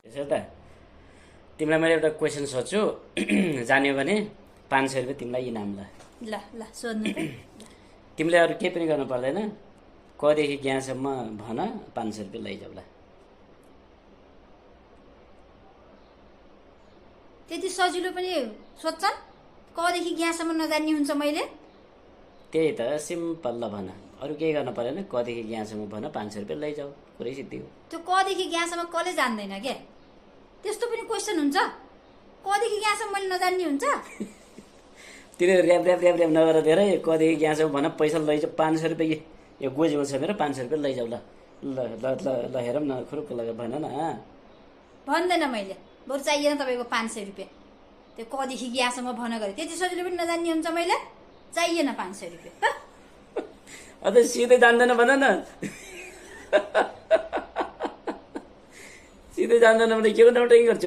त्यसो त तिमीलाई मैले एउटा क्वेसन सोध्छु जान्यो भने 500 रुपियाँ तिमीलाई इनाम ल। ल ल सोध्नु त। तिमीले अरू केही पनि गर्नु पर्दैन, कदेखि ज्ञासम्म भन 500 रुपियाँ लैजाऊ ल। त्यति सजिलो पनि सोध्छन्? कदेखि ज्ञासम्म नजान्ने हुन्छ मैले? त्यही त सिम्पल ल भन, अरू केही गर्नु परेन, कदेखि ज्ञासम्म भन 500 रुपियाँ लैजाऊ, कुरै सिद्धि हो। त्यो कदेखि ज्ञासम्म कसले जान्दैन के? त्यस्तो पनि क्वेसन हुन्छ? कदेखि ज्ञासम्म मैले नजान्ने हुन्छ? तिनीहरू ऱ्याप ऱ्याप ऱ्याप ऱ्याप नगर धेरै, कदेखि ज्ञासम्म भन पैसा लैजाऊ 500 रुपियाँ। यो गोजीमा छ मेरो 500 रुपियाँ लैजाऊ ल। ल ल ल ल हेरौँ न, खुरुक्क लग भन न। भन्दैन मैले, बरु चाहिएन तपाईँको 500 रुपियाँ। त्यो कदेखि ज्ञासम्म भन गरे त्यति सजिलो पनि नजान्ने हुन्छ मैले? चाहिएन 500 रुपियाँ। अझ सिधै जान्दैन भन न। सिधै जान्दैन भने के गर्नु गर्छु।